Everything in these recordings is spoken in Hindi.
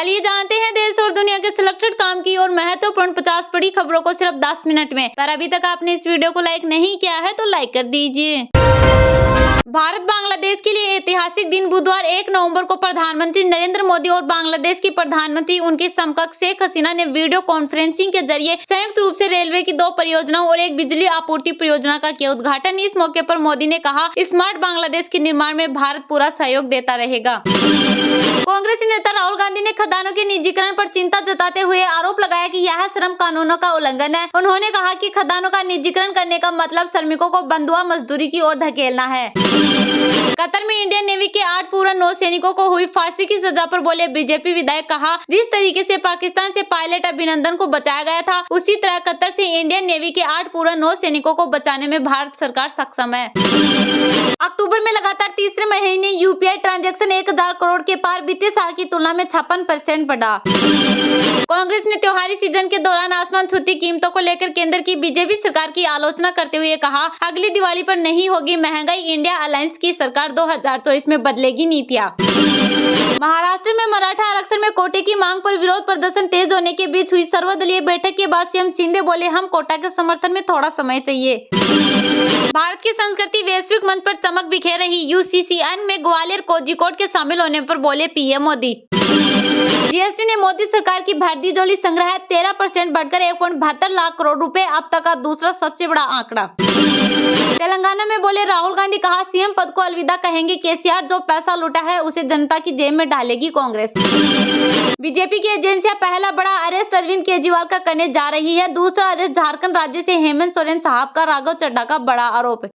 चलिए जानते हैं देश और दुनिया के सिलेक्टेड काम की और महत्वपूर्ण 50 बड़ी खबरों को सिर्फ 10 मिनट में। पर अभी तक आपने इस वीडियो को लाइक नहीं किया है तो लाइक कर दीजिए। भारत बांग्लादेश के लिए ऐतिहासिक दिन बुधवार 1 नवंबर को प्रधानमंत्री नरेंद्र मोदी और बांग्लादेश की प्रधानमंत्री उनकी समकक्ष शेख हसीना ने वीडियो कॉन्फ्रेंसिंग के जरिए संयुक्त रूप से रेलवे की 2 परियोजनाओं और एक बिजली आपूर्ति परियोजना का किया उद्घाटन। इस मौके पर मोदी ने कहा, स्मार्ट बांग्लादेश के निर्माण में भारत पूरा सहयोग देता रहेगा। कांग्रेस नेता राहुल गांधी ने खदानों के निजीकरण पर चिंता जताते हुए आरोप लगाया कि यह श्रम कानूनों का उल्लंघन है। उन्होंने कहा कि खदानों का निजीकरण करने का मतलब श्रमिकों को बंधुआ मजदूरी की ओर धकेलना है। कतर में इंडियन नेवी के 8 पूर्व नौसैनिकों को हुई फांसी की सजा पर बोले बीजेपी विधायक, कहा जिस तरीके से पाकिस्तान से पायलट अभिनंदन को बचाया गया था, उसी तरह कतर से इंडियन नेवी के 8 पूर्व नौसैनिकों को बचाने में भारत सरकार सक्षम है। अक्टूबर में लगातार तीसरे महीने यूपीआई ट्रांजैक्शन 1000 करोड़ के पार, बीते साल की तुलना में 56% बढ़ा। कांग्रेस ने त्योहारी सीजन के दौरान आसमान छूती कीमतों को लेकर केंद्र की बीजेपी सरकार की आलोचना करते हुए कहा, अगली दिवाली पर नहीं होगी महंगाई, इंडिया अलायंस की सरकार 2024 में बदलेगी नीतियां। महाराष्ट्र में मराठा आरक्षण में कोटे की मांग पर विरोध प्रदर्शन तेज होने के बीच हुई सर्वदलीय बैठक के बाद सीएम शिंदे बोले, हम कोटा के समर्थन में थोड़ा समय चाहिए। भारत की संस्कृति वैश्विक मंच पर चमक बिखेर रही, यूसीसीएन में ग्वालियर कोझिकोड के शामिल होने पर बोले पीएम मोदी। जीएसटी ने मोदी सरकार की भर्ती जोली संग्रह 13% बढ़कर 1.72 लाख करोड़ रुपए, अब तक का दूसरा सबसे बड़ा आंकड़ा। तेलंगाना में बोले राहुल गांधी, कहा सीएम पद को अलविदा कहेंगे केसीआर, जो पैसा लूटा है उसे जनता की जेब में डालेगी कांग्रेस। बीजेपी की एजेंसियां पहला बड़ा अरेस्ट अरविंद केजरीवाल का करने जा रही है। दूसरा अरेस्ट झारखंड राज्य से हेमंत सोरेन साहब का राघव चड्ढा का बड़ा आरोप।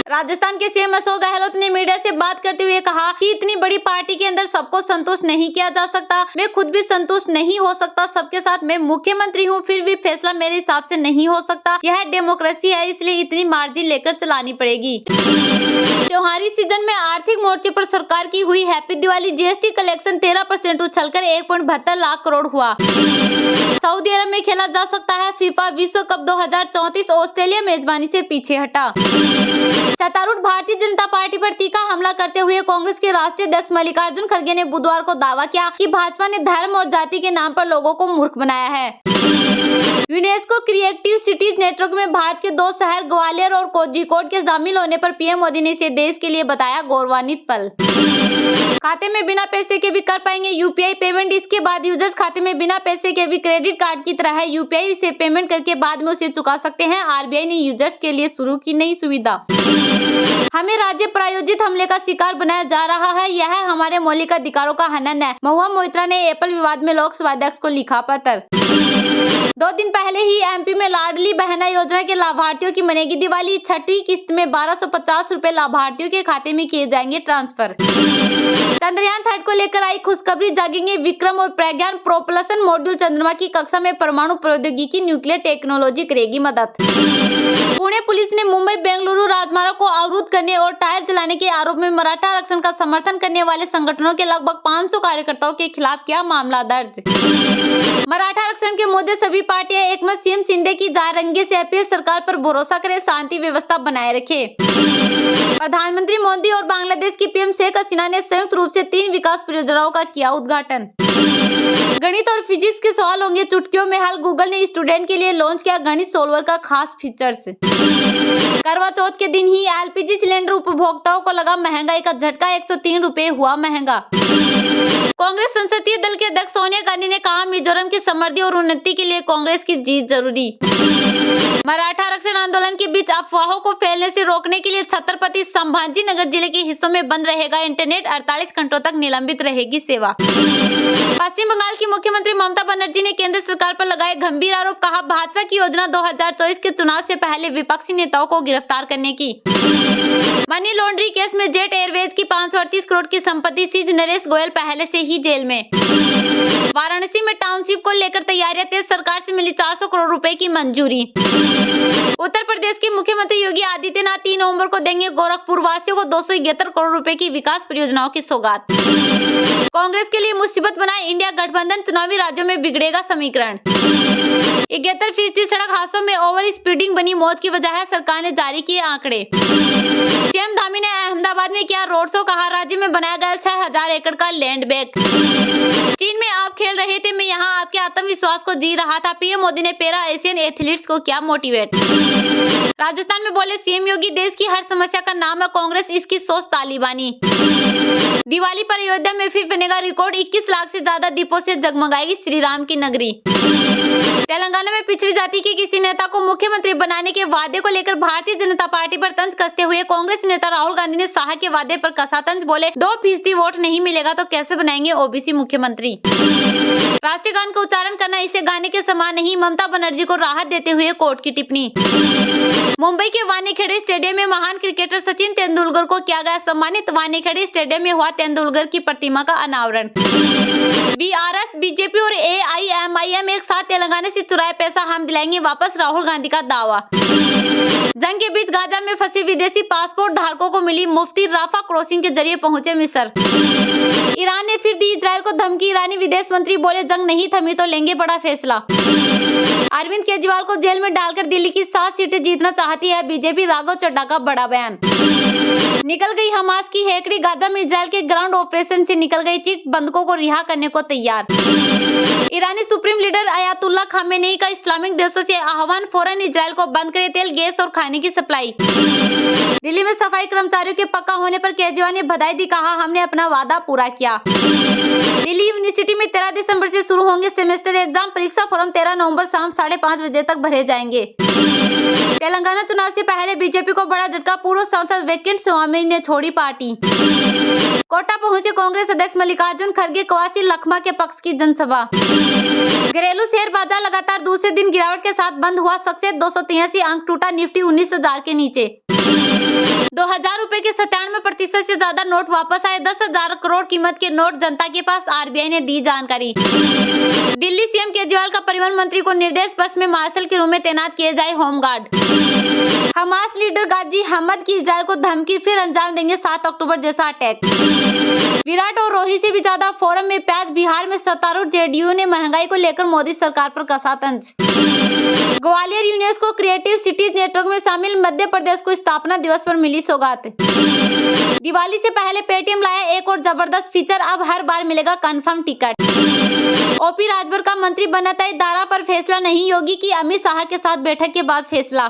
राजस्थान के सीएम अशोक गहलोत ने मीडिया से बात करते हुए कहा कि इतनी बड़ी पार्टी के अंदर सबको संतुष्ट नहीं किया जा सकता, मैं खुद भी संतुष्ट नहीं हो सकता सबके साथ, मैं मुख्यमंत्री हूं, फिर भी फैसला मेरे हिसाब से नहीं हो सकता, यह डेमोक्रेसी है, इसलिए इतनी मार्जिन लेकर चलानी पड़ेगी। त्योहारी सीजन में आर्थिक मोर्चे पर सरकार की हुई happy Diwali, GST collection 13% उछलकर 1.72 lakh crore हुआ। सऊदी अरब में खेला जा सकता है फीफा विश्व कप 2034, ऑस्ट्रेलिया मेजबानी से पीछे हटा। सत्तारूढ़ भारतीय जनता पार्टी पर तीखा हमला करते हुए कांग्रेस के राष्ट्रीय अध्यक्ष मल्लिकार्जुन खड़गे ने बुधवार को दावा किया कि भाजपा ने धर्म और जाति के नाम पर लोगों को मूर्ख बनाया है। यूनेस्को क्रिएटिव सिटीज नेटवर्क में भारत के 2 शहर ग्वालियर और कोझिकोड के शामिल होने पर पीएम मोदी ने इसे देश के लिए बताया गौरवान्वित पल। खाते में बिना पैसे के भी कर पाएंगे यूपीआई पेमेंट, इसके बाद यूजर्स खाते में बिना पैसे के भी क्रेडिट कार्ड की तरह है यूपीआई से पेमेंट करके बाद में उसे चुका सकते हैं। आरबीआई ने यूजर्स के लिए शुरू की नई सुविधा। हमें राज्य प्रायोजित हमले का शिकार बनाया जा रहा है, यह हमारे मौलिक अधिकारों का हनन है, महुआ मोइत्रा ने एप्पल विवाद में लोकसभा अध्यक्ष को लिखा पत्र। 2 दिन पहले ही एमपी में लाडली बहना योजना के लाभार्थियों की मनेगी दिवाली, 6वीं किस्त में 1250 रुपए लाभार्थियों के खाते में किए जाएंगे ट्रांसफर। चंद्रयान 3 को लेकर आई खुशखबरी, जागेंगे विक्रम और प्रज्ञान प्रोपल्शन मॉड्यूल, चंद्रमा की कक्षा में परमाणु प्रौद्योगिकी न्यूक्लियर टेक्नोलॉजी करेगी मदद। पुणे पुलिस ने मुंबई बेंगलुरु राजमार्ग को अवरुद्ध करने और टायर जलाने के आरोप में मराठा आरक्षण का समर्थन करने वाले संगठनों के लगभग 500 कार्यकर्ताओं के खिलाफ किया मामला दर्ज। मराठा आरक्षण के मुद्दे सभी पार्टियां एकमत, सीएम शिंदे की जारंगे से अपील, सरकार पर भरोसा करे, शांति व्यवस्था बनाए रखे। प्रधानमंत्री मोदी और बांग्लादेश की पीएम शेख हसीना ने संयुक्त रूप से 3 विकास परियोजनाओं का किया उद्घाटन। गणित और फिजिक्स के सवाल होंगे चुटकियों में हल, गूगल ने स्टूडेंट के लिए लॉन्च किया गणित सॉल्वर का खास फीचर्स। करवा चौथ के दिन ही एलपीजी सिलेंडर उपभोक्ताओं को लगा महंगाई का झटका, 103 रुपए हुआ महंगा। कांग्रेस संसदीय दल के अध्यक्ष सोनिया गांधी ने कहा, मिजोरम की समृद्धि और उन्नति के लिए कांग्रेस की जीत जरूरी। मराठा आरक्षण आंदोलन के बीच अफवाहों को फैलने से रोकने के लिए छत्रपति संभाजी नगर जिले के हिस्सों में बंद रहेगा इंटरनेट, 48 घंटों तक निलंबित रहेगी सेवा। पश्चिम बंगाल की मुख्यमंत्री ममता बनर्जी ने केंद्र सरकार पर लगाए गंभीर आरोप, कहा भाजपा की योजना 2024 के चुनाव से पहले विपक्षी नेताओं को गिरफ्तार करने की। मनी लॉन्ड्री केस में जेट एयरवेज की 538 करोड़ की संपत्ति सीज, नरेश गोयल पहले से ही जेल में। वाराणसी में टाउनशिप को लेकर तैयारियां तेज, सरकार से मिली 400 करोड़ रुपए की मंजूरी। उत्तर प्रदेश के मुख्यमंत्री योगी आदित्यनाथ 3 नवंबर को देंगे गोरखपुर वासियों को 271 करोड़ रुपए की विकास परियोजनाओं की सौगात। कांग्रेस के लिए मुसीबत बना इंडिया गठबंधन, चुनावी राज्यों में बिगड़ेगा समीकरण। 71% सड़क हादसों में ओवर स्पीडिंग बनी मौत की वजह है, सरकार ने जारी किए आंकड़े। सीएम धामी ने अहमदाबाद में किया रोड शो, कहा राज्य में बनाया गया 6000 एकड़ का लैंड बैंक। चीन में रहे थे, मैं यहाँ आपके आत्मविश्वास को जी रहा था। पीएम मोदी ने पैरा एशियन एथलीट्स को किया मोटिवेट। राजस्थान में बोले सीएम योगी, देश की हर समस्या का नाम है कांग्रेस, इसकी सोच तालिबानी। दिवाली पर अयोध्या में फिर बनेगा रिकॉर्ड, 21 लाख से ज्यादा दीपों से जगमगाएगी श्री राम की नगरी। तेलंगाना में पिछड़ी जाति के किसी नेता को मुख्यमंत्री बनाने के वादे को लेकर भारतीय जनता पार्टी पर तंज कसते हुए कांग्रेस नेता राहुल गांधी ने शाह के वादे पर कसा तंज। बोले 2% वोट नहीं मिलेगा तो कैसे बनाएंगे ओबीसी मुख्यमंत्री। राष्ट्रीय गान का उच्चारण करना इसे गाने के समान नहीं, ममता बनर्जी को राहत देते हुए कोर्ट की टिप्पणी। मुंबई के वानखेड़े स्टेडियम में महान क्रिकेटर सचिन तेंदुलकर को किया गया सम्मानित। वानखेड़े स्टेडियम में हुआ तेंदुलकर की प्रतिमा का अनावरण। बीआरएस, बीजेपी और एआईएमआईएम एक साथ तेलंगाना से चुराए पैसा हम दिलाएंगे वापस, राहुल गांधी का दावा। जंग के बीच गाजा में फंसे विदेशी पासपोर्ट धारकों को मिली मुफ्ती, राफा क्रॉसिंग के जरिए पहुंचे मिस्र। ईरान ने फिर दी इजरायल को धमकी, ईरानी विदेश मंत्री बोले जंग नहीं थमी तो लेंगे बड़ा फैसला। अरविंद केजरीवाल को जेल में डालकर दिल्ली की 7 सीटें जीतना चाहती है बीजेपी, राघव चड्ढा का बड़ा बयान। निकल गई हमास की हेकड़ी, गाजा में इजरायल के ग्राउंड ऑपरेशन से निकल गई चीख, बंधकों को रिहा करने को तैयार। ईरानी सुप्रीम लीडर अयातुल्ला खामेनेई का इस्लामिक देशों से आह्वान, फौरन इजरायल को बंद करे तेल, गैस और खाने की सप्लाई। दिल्ली में सफाई कर्मचारियों के पक्का होने पर केजरीवाल ने बधाई दी, कहा हमने अपना वादा पूरा किया। दिल्ली यूनिवर्सिटी में 13 दिसंबर से शुरू होंगे सेमेस्टर एग्जाम, परीक्षा फॉर्म 13 नवंबर शाम 5:30 बजे तक भरे जाएंगे। तेलंगाना चुनाव से पहले बीजेपी को बड़ा झटका, पूर्व सांसद वेंकट स्वामी ने छोड़ी पार्टी। कोटा पहुंचे कांग्रेस अध्यक्ष मल्लिकार्जुन खड़गे, कवासी लखमा के पक्ष की जनसभा। घरेलू शेयर बाजार लगातार दूसरे दिन गिरावट के साथ बंद हुआ, सक्सेस 283 अंक टूटा, निफ्टी 19,000 के नीचे। 2000 रुपए के 97% से ज्यादा नोट वापस आए, 10,000 करोड़ कीमत के नोट जनता के पास, आरबीआई ने दी जानकारी। दिल्ली सीएम केजरीवाल का परिवहन मंत्री को निर्देश, बस में मार्शल के रूप में तैनात किए जाए होमगार्ड। हमास लीडर गाजी अहमद की इजरायल को धमकी, फिर अंजाम देंगे 7 अक्टूबर जैसा अटैक। विराट और रोहित से भी ज्यादा फोरम में प्याज, बिहार में सत्तारूढ़ जेडीयू ने महंगाई को लेकर मोदी सरकार पर कसा तंज। Gwalior UNESCO creative cities network में शामिल, मध्य प्रदेश को स्थापना दिवस पर मिली सौगात। दिवाली से पहले पेटीएम लाया एक और जबरदस्त फीचर, अब हर बार मिलेगा कंफर्म टिकट। ओपी राजभर का मंत्री बना तय, दारा पर फैसला नहीं, योगी की अमित शाह के साथ बैठक के बाद फैसला।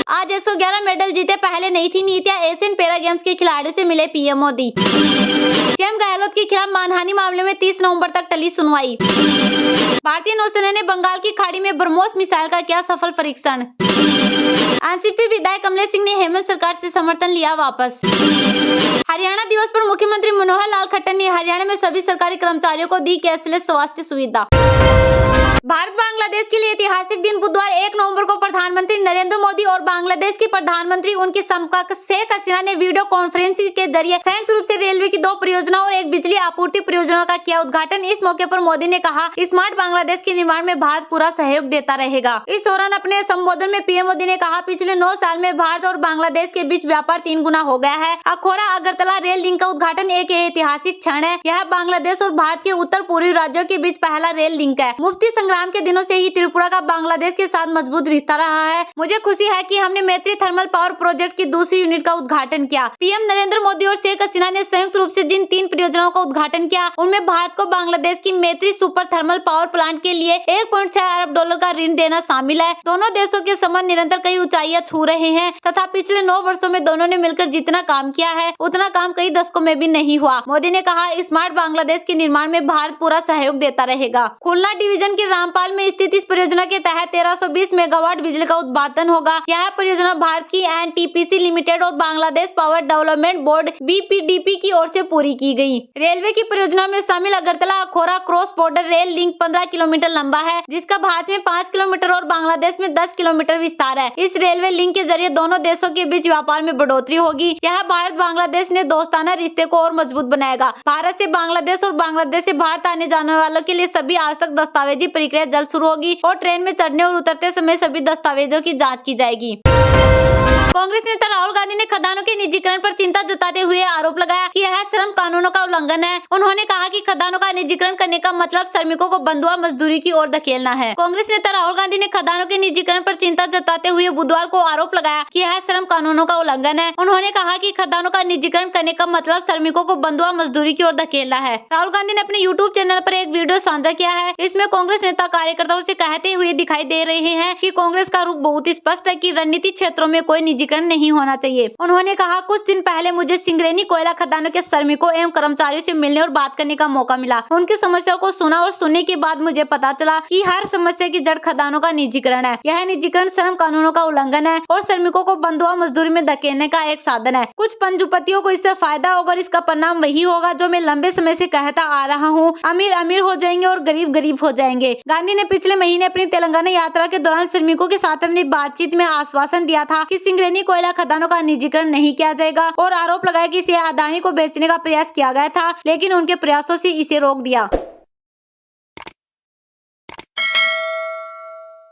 आज 111 मेडल जीते, पहले नहीं थी नीतियां, एशियन पैरा गेम्स के खिलाड़ियों से मिले पीएम मोदी। सीएम गहलोत के खिलाफ मानहानि मामले में 30 नवंबर तक टली सुनवाई। भारतीय नौसेना ने बंगाल की खाड़ी में ब्रह्मोस मिसाइल का किया सफल परीक्षण। एनसीपी विधायक कमलेश सिंह ने हेमंत सरकार से समर्थन लिया वापस। हरियाणा दिवस पर मुख्यमंत्री मनोहर लाल खट्टर ने हरियाणा में सभी सरकारी कर्मचारियों को दी कैशलेस स्वास्थ्य सुविधा। भारत बांग्लादेश के लिए ऐतिहासिक दिन, बुधवार 1 नवंबर को प्रधानमंत्री नरेंद्र मोदी और बांग्लादेश की प्रधानमंत्री उनकी समकक्ष शेख हसीना ने वीडियो कॉन्फ्रेंसिंग के जरिए संयुक्त रूप से रेलवे की 2 परियोजनाओं और एक बिजली आपूर्ति परियोजना का किया उद्घाटन। इस मौके पर मोदी ने कहा, स्मार्ट बांग्लादेश के निर्माण में भारत पूरा सहयोग देता रहेगा। इस दौरान अपने संबोधन में पीएम मोदी ने कहा, पिछले 9 साल में भारत और बांग्लादेश के बीच व्यापार 3 गुना हो गया है। अखौरा अगरतला रेल लिंक का उद्घाटन एक ऐतिहासिक क्षण है। यह बांग्लादेश और भारत के उत्तर पूर्वी राज्यों के बीच पहला रेल लिंक है। मुफ्ती संग्राम के दिनों से ही त्रिपुरा का बांग्लादेश के साथ मजबूत रिश्ता रहा है। मुझे खुशी है कि हमने मैत्री थर्मल पावर प्रोजेक्ट की दूसरी यूनिट का उद्घाटन किया। पीएम नरेंद्र मोदी और शेख हसीना ने संयुक्त रूप से जिन 3 परियोजनाओं का उद्घाटन किया, उनमें भारत को बांग्लादेश की मैत्री सुपर थर्मल पावर प्लांट के लिए $1.6 अरब का ऋण देना शामिल है। दोनों देशों के संबंध निरंतर कई ऊंचाइयां छू रहे हैं तथा पिछले 9 वर्षों में दोनों ने मिलकर जितना काम किया है, उतना काम कई दशकों में भी नहीं हुआ। मोदी ने कहा, स्मार्ट बांग्लादेश के निर्माण में भारत पूरा सहयोग देता रहेगा। खुलना डिवीजन के रामपाल में स्थित इस परियोजना के तहत 1320 मेगावाट बिजली का उत्पादन होगा। यह परियोजना भारत की एनटीपीसी लिमिटेड और बांग्लादेश पावर डेवलपमेंट बोर्ड बीपीडीपी की ओर से पूरी की गई। रेलवे की परियोजना में शामिल Agartala Akhaura cross border rail link 15 kilometre लंबा है, जिसका भारत में 5 किलोमीटर और बांग्लादेश में 10 किलोमीटर विस्तार है। इस रेलवे लिंक के जरिए दोनों देशों के बीच व्यापार में बढ़ोतरी होगी। यह भारत बांग्लादेश ने दोस्ताना रिश्ते को और मजबूत बनाएगा। भारत से बांग्लादेश और बांग्लादेश से भारत आने जाने वालों के लिए सभी आवश्यक दस्तावेजी प्रक्रिया जल्द शुरू होगी और ट्रेन में चढ़ने और उतरते समय सभी दस्तावेजों की जांच की जाएगी। कांग्रेस नेता राहुल गांधी ने खदानों के निजीकरण पर चिंता जताते हुए आरोप लगाया कि यह श्रम कानूनों का उल्लंघन है। उन्होंने कहा कि खदानों का निजीकरण करने का मतलब श्रमिकों को बंधुआ मजदूरी की ओर धकेलना है। कांग्रेस नेता राहुल गांधी ने खदानों के निजीकरण पर चिंता जताते हुए बुधवार को आरोप लगाया कि यह श्रम कानूनों का उल्लंघन है। उन्होंने कहा कि खदानों का निजीकरण करने का मतलब श्रमिकों को बंधुआ मजदूरी की ओर धकेलना है। राहुल गांधी ने अपने यूट्यूब चैनल पर एक वीडियो साझा किया है। इसमें कांग्रेस नेता कार्यकर्ताओं से कहते हुए दिखाई दे रहे हैं कि कांग्रेस का रुख बहुत स्पष्ट है कि रणनीति क्षेत्रों में कोई निजीकरण नहीं होना चाहिए। उन्होंने कहा, कुछ दिन पहले मुझे सिंगरेनी कोयला खदानों के श्रमिकों एवं कर्मचारियों से मिलने और बात करने का मौका मिला। उनकी समस्याओं को सुना और सुनने के बाद मुझे पता चला कि हर समस्या की जड़ खदानों का निजीकरण है। यह निजीकरण श्रम कानूनों का उल्लंघन है और श्रमिकों को बंधुआ मजदूरी में धकेलने का एक साधन है। कुछ पंजीपतियों को इससे फायदा होगा और इसका परिणाम वही होगा जो मैं लंबे समय से कहता आ रहा हूँ, अमीर अमीर हो जाएंगे और गरीब गरीब हो जाएंगे। गांधी ने पिछले महीने अपनी तेलंगाना यात्रा के दौरान श्रमिकों के साथ अपनी बातचीत में आश्वासन दिया था कि सिंगरेनी कोयला खदानों का निजीकरण नहीं किया जाएगा और आरोप लगाया कि इसे अदानी को बेचने का प्रयास किया गया था, लेकिन उनके प्रयासों से इसे रोक दिया।